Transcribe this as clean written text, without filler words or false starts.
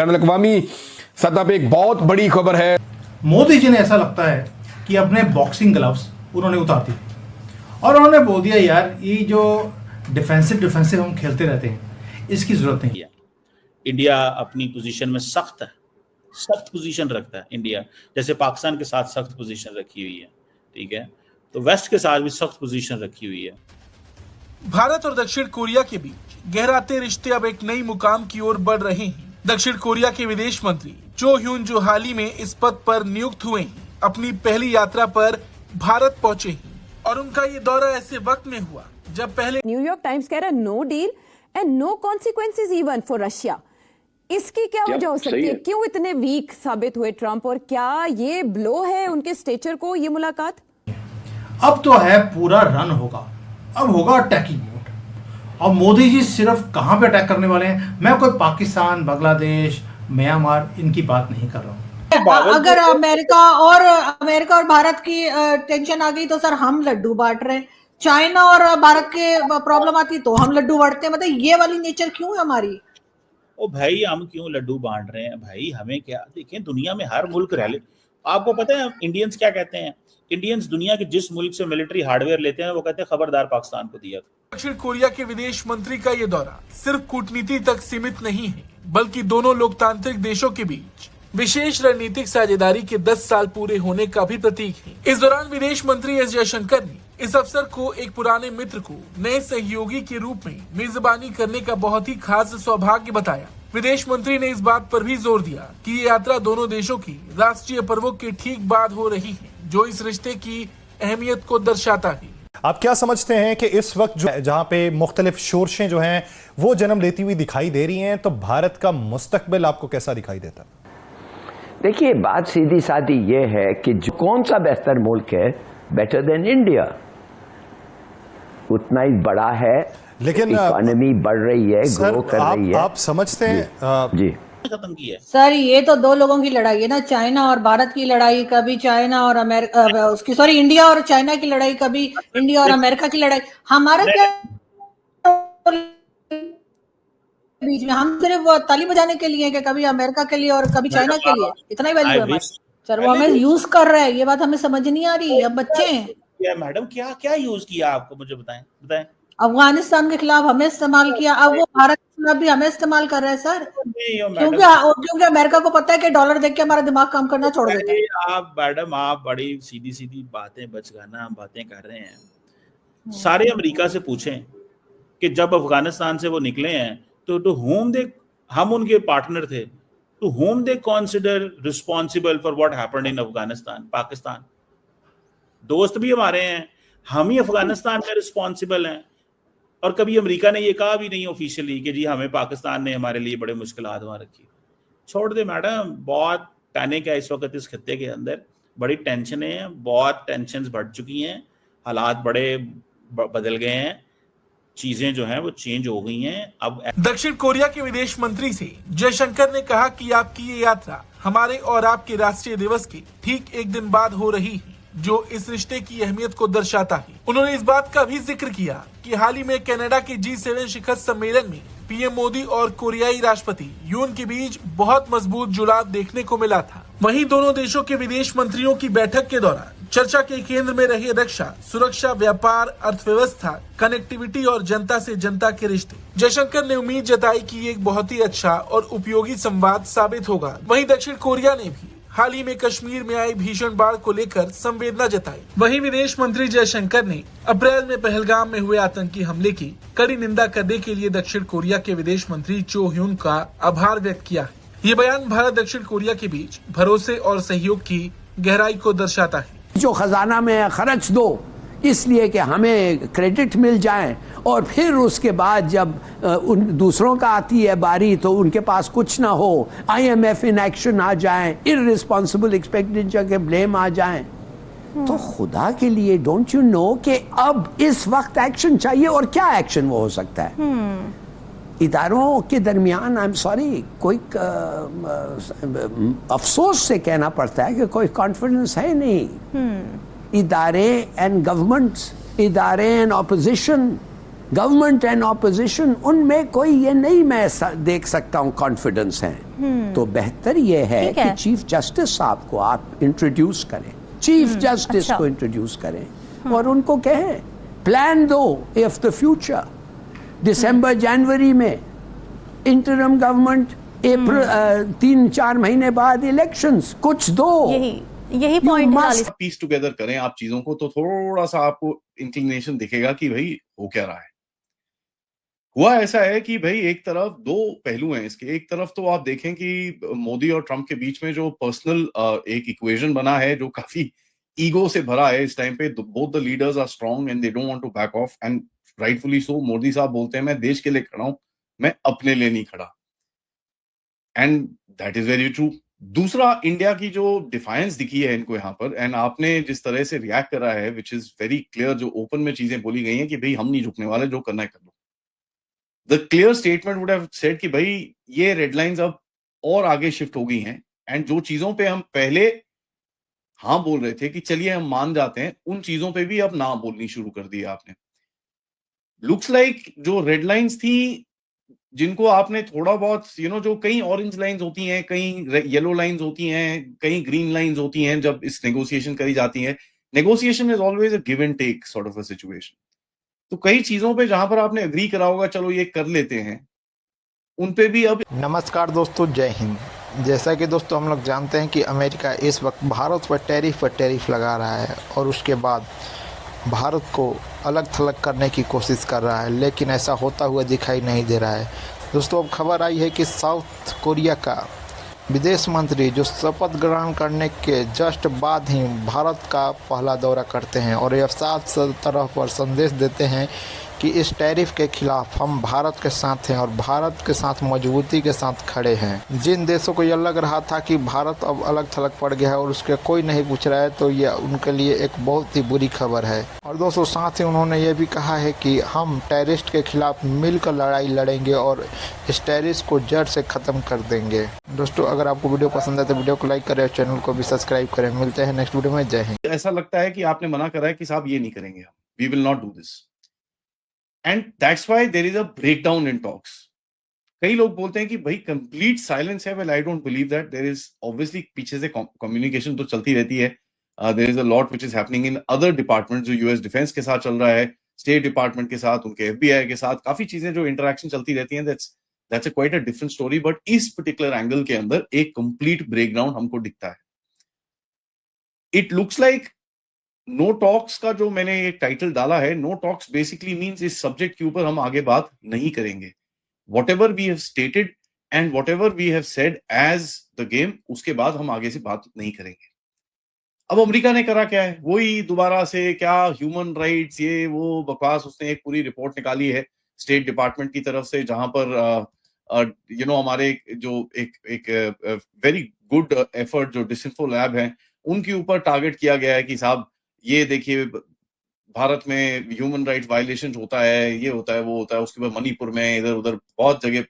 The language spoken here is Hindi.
बैनुल-अक़वामी सतह पे एक बहुत बड़ी खबर है। मोदी जी ने ऐसा लगता है कि अपने बॉक्सिंग ग्लव्स उन्होंने उतार दिए और उन्होंने बोल दिया यार ये जो डिफेंसिव हम खेलते रहते हैं इसकी जरूरत नहीं है। इंडिया अपनी पोजीशन में सख्त पोजीशन रखता है इंडिया, जैसे पाकिस्तान के साथ सख्त पोजीशन रखी हुई है, ठीक है, तो वेस्ट के साथ भी सख्त पोजीशन रखी हुई है। भारत और दक्षिण कोरिया के बीच गहराते रिश्ते अब एक नई मुकाम की ओर बढ़ रहे हैं। दक्षिण कोरिया के विदेश मंत्री चो ह्यून जो हाल ही में इस पद पर नियुक्त हुए हैं, अपनी पहली यात्रा पर भारत पहुंचे हैं और उनका ये दौरा ऐसे वक्त में हुआ जब पहले न्यूयॉर्क टाइम्स कह रहा है no deal and no consequences even for Russia. इसकी क्या वजह हो सकती है? क्यों इतने वीक साबित हुए ट्रंप, और क्या ये ब्लो है उनके स्टेचर को ये मुलाकात? अब तो है पूरा रन होगा, अब होगा अटैकिंग मोड। और मोदी जी सिर्फ कहां पे अटैक करने वाले हैं, मैं कोई पाकिस्तान, बांग्लादेश, म्यांमार इनकी बात नहीं कर रहा हूँ। अगर अमेरिका और भारत की टेंशन आ गई तो सर हम लड्डू बांट रहे हैं, चाइना और भारत के प्रॉब्लम आती तो हम लड्डू बांटते हैं, मतलब ये वाली नेचर क्यों है हमारी? ओ भाई हम क्यों लड्डू बांट रहे हैं भाई, हमें क्या, देखें दुनिया में हर मुल्क रह ले, आपको पता है इंडियंस क्या कहते हैं? इंडियंस दुनिया के जिस मुल्क से मिलिट्री हार्डवेयर लेते हैं वो कहते हैं खबरदार पाकिस्तान को दिया। दक्षिण कोरिया के विदेश मंत्री का ये दौरा सिर्फ कूटनीति तक सीमित नहीं है, बल्कि दोनों लोकतांत्रिक देशों के बीच विशेष रणनीतिक साझेदारी के 10 साल पूरे होने का भी प्रतीक है। इस दौरान विदेश मंत्री एस जयशंकर ने इस अवसर को एक पुराने मित्र को नए सहयोगी के रूप में मेजबानी करने का बहुत ही खास सौभाग्य बताया। विदेश मंत्री ने इस बात पर भी जोर दिया कि ये यात्रा दोनों देशों की राष्ट्रीय पर्वों के ठीक बाद हो रही है, जो इस रिश्ते की अहमियत को दर्शाता है। आप क्या समझते हैं कि इस वक्त जहां पे मुख्तलिफ शोरशें जो हैं वो जन्म लेती हुई दिखाई दे रही हैं, तो भारत का मुस्तकबिल आपको कैसा दिखाई देता है? देखिए बात सीधी सादी ये है कि कौन सा बेहतर मुल्क है, बेटर देन इंडिया, उतना ही बड़ा है, लेकिन इकोनॉमी बढ़ रही है, ग्रो कर रही है। आप समझते हैं जी खत्म की है सर, ये तो दो लोगों की लड़ाई है ना, चाइना और भारत की लड़ाई, कभी चाइना और अमेरिका इंडिया और चाइना की लड़ाई, कभी इंडिया और अमेरिका की लड़ाई। हमारा क्या बीच में हम सिर्फ वो ताली बजाने के लिए कि कभी अमेरिका के लिए और कभी चाइना के लिए, इतना ही वैल्यू है हमारी। सर वो हमें यूज कर रहे हैं, ये बात हमें समझ नहीं आ रही। अब बच्चे हैं मैडम, क्या क्या यूज किया आपको, मुझे बताएं। अफगानिस्तान के खिलाफ हमें इस्तेमाल किया, अब वो भारत के खिलाफ भी हमें इस्तेमाल कर रहे हैं सर, क्योंकि अमेरिका को पता है कि डॉलर देख के हमारा दिमाग काम करना छोड़ देता है। आप मैडम, आप बड़ी सीधी सीधी बातें बचगाना बातें कर रहे हैं। सारे अमेरिका से पूछें कि जब अफगानिस्तान से वो निकले हैं तो whom they, हम उनके पार्टनर थे, to whom they consider responsible for what happened in Afghanistan? Pakistan. दोस्त भी हमारे हैं, हम ही अफगानिस्तान में रिस्पॉन्सिबल हैं, और कभी अमेरिका ने ये कहा भी नहीं ऑफिशियली कि जी हमें पाकिस्तान ने हमारे लिए बड़े मुश्किलात वहां रखी। छोड़ दे मैडम, बहुत पैनिक है इस वक्त इस खत्ते के अंदर, बड़ी टेंशन है, बहुत टेंशन्स बढ़ चुकी हैं, हालात बड़े बदल गए हैं, चीजें जो हैं वो चेंज हो गई हैं। अब दक्षिण कोरिया के विदेश मंत्री से जयशंकर ने कहा कि आपकी ये यात्रा हमारे और आपके राष्ट्रीय दिवस के ठीक एक दिन बाद हो रही है, जो इस रिश्ते की अहमियत को दर्शाता है। उन्होंने इस बात का भी जिक्र किया कि हाल ही में कनाडा के G7 शिखर सम्मेलन में पीएम मोदी और कोरियाई राष्ट्रपति यून के बीच बहुत मजबूत जुड़ाव देखने को मिला था। वहीं दोनों देशों के विदेश मंत्रियों की बैठक के दौरान चर्चा के केंद्र में रहे रक्षा, सुरक्षा, व्यापार, अर्थव्यवस्था, कनेक्टिविटी और जनता से जनता के रिश्ते। जयशंकर ने उम्मीद जताई कि एक बहुत ही अच्छा और उपयोगी संवाद साबित होगा। वहीं दक्षिण कोरिया ने भी हाल ही में कश्मीर में आई भीषण बाढ़ को लेकर संवेदना जताई। वहीं विदेश मंत्री जयशंकर ने अप्रैल में पहलगाम में हुए आतंकी हमले की कड़ी निंदा करने के लिए दक्षिण कोरिया के विदेश मंत्री चो ह्यून का आभार व्यक्त किया है। ये बयान भारत दक्षिण कोरिया के बीच भरोसे और सहयोग की गहराई को दर्शाता है। जो खजाना में खर्च दो इसलिए कि हमें क्रेडिट मिल जाए, और फिर उसके बाद जब उन दूसरों का आती है बारी तो उनके पास कुछ ना हो, IMF इन एक्शन आ जाए, इररिस्पॉन्सिबल एक्सपेंडिचर के ब्लेम आ जाए, तो खुदा के लिए डोंट यू नो कि अब इस वक्त एक्शन चाहिए। और क्या एक्शन वो हो सकता है? इदारों के दरमियान, आई एम सॉरी, कोई अफसोस से कहना पड़ता है कि कोई कॉन्फिडेंस है नहीं। इदारे एंड गवर्नमेंट्स, इदारे and opposition, government and opposition, उनमें कोई ये नहीं मैं देख सकता हूँ कॉन्फिडेंस है। तो बेहतर ये है कि चीफ जस्टिस साहब को आप इंट्रोड्यूस करें, चीफ जस्टिस को इंट्रोड्यूस करें और उनको कहें प्लान दो इफ द फ्यूचर, दिसंबर जनवरी में इंटरिम गवर्नमेंट, अप्रैल 3-4 महीने बाद इलेक्शंस, कुछ दो। यही पॉइंट पीस टुगेदर करें आप चीजों को, तो थोड़ा सा आपको इंक्लिनेशन दिखेगा कि भाई हो क्या रहा है। हुआ ऐसा है कि भाई एक तरफ दो पहलू हैं इसके। एक तरफ तो आप देखें कि मोदी और ट्रंप के बीच में जो पर्सनल एक इक्वेशन बना है जो काफी ईगो से भरा है इस टाइम पे। Both the leaders are strong and they don't want to back off, and rightfully so. Modi साहब बोलते हैं मैं देश के लिए खड़ा हूं, मैं अपने लिए नहीं खड़ा, and that is very true. दूसरा, इंडिया की जो डिफायंस दिखी है इनको यहाँ पर, एंड आपने जिस तरह से रिएक्ट करा है विच इज वेरी क्लियर, जो ओपन में चीजें बोली गई हैं कि भाई हम नहीं झुकने वाले, जो करना है कर लो। The clear statement would have said कि भाई ये रेड लाइंस अब और आगे शिफ्ट हो गई हैं, एंड जो चीजों पे हम पहले हाँ बोल रहे थे कि चलिए हम मान जाते हैं, उन चीजों पे भी अब ना बोलनी शुरू कर दी आपने। लुक्स लाइक जो रेड लाइंस थी जिनको आपने थोड़ा बहुत जो कई ऑरेंज लाइंस होती हैं, कई येलो लाइंस होती हैं, कई ग्रीन लाइंस होती हैं जब इस नेगोशिएशन करी जाती है। Negotiation is always a give and take sort of a situation. तो कई चीजों पे जहां पर आपने एग्री करा होगा चलो ये कर लेते हैं, उन पे भी अब। नमस्कार दोस्तों, जय हिंद। जैसा कि दोस्तों हम लोग जानते हैं कि अमेरिका इस वक्त भारत पर टैरिफ लगा रहा है और उसके बाद भारत को अलग थलग करने की कोशिश कर रहा है, लेकिन ऐसा होता हुआ दिखाई नहीं दे रहा है। दोस्तों अब खबर आई है कि साउथ कोरिया का विदेश मंत्री जो शपथ ग्रहण करने के जस्ट बाद ही भारत का पहला दौरा करते हैं और यह साफ तरह पर संदेश देते हैं कि इस टैरिफ के खिलाफ हम भारत के साथ हैं और भारत के साथ मजबूती के साथ खड़े हैं। जिन देशों को यह लग रहा था कि भारत अब अलग थलग पड़ गया है और उसके कोई नहीं पूछ रहा है, तो यह उनके लिए एक बहुत ही बुरी खबर है। और दोस्तों साथ ही उन्होंने ये भी कहा है कि हम टेररिस्ट के खिलाफ मिलकर लड़ाई लड़ेंगे और इस टेररिस्ट को जड़ से ख़त्म कर देंगे। दोस्तों अगर आपको वीडियो पसंद है तो वीडियो को लाइक करें और चैनल को भी सब्सक्राइब करें। मिलते हैं नेक्स्ट वीडियो में। जय हिंद। ऐसा लगता है कि आपने मना करा है कि साहब ये नहीं करेंगे, we will not do this, and that's why there is a breakdown in talks. कई लोग बोलते हैं कि भाई कंप्लीट साइलेंस है। Well I don't believe that. There is obviously पीछे से कम्युनिकेशन तो चलती रहती है। There is a lot which is happening in other department, जो यूएस डिफेंस के साथ चल रहा है, स्टेट डिपार्टमेंट के साथ, उनके एफबीआई के साथ, काफी चीजें जो इंटरेक्शन चलती रहती हैं। That's a quite a different story. But इस पर्टिकुलर एंगल के अंदर एक कंप्लीट ब्रेकडाउन हमको दिखता है। It looks like no talks का जो मैंने एक टाइटल डाला है, नो टॉक्स बेसिकली मींस इस सब्जेक्ट के ऊपर हम आगे बात नहीं करेंगे। Whatever we have stated and whatever we have said as the game, उसके बाद हम आगे से बात नहीं करेंगे। अब अमेरिका ने करा क्या है, वही दोबारा से क्या ह्यूमन राइट्स ये वो बकवास। उसने एक पूरी रिपोर्ट निकाली है स्टेट डिपार्टमेंट की तरफ से, जहां पर हमारे जो एक वेरी गुड एफर्ट जो डिसइंफो लैब है उनके ऊपर टारगेट किया गया है कि साहब ये देखिए भारत में ह्यूमन राइट्स वायलेशन होता है, ये होता है वो होता है। उसके बाद मणिपुर में इधर उधर बहुत जगह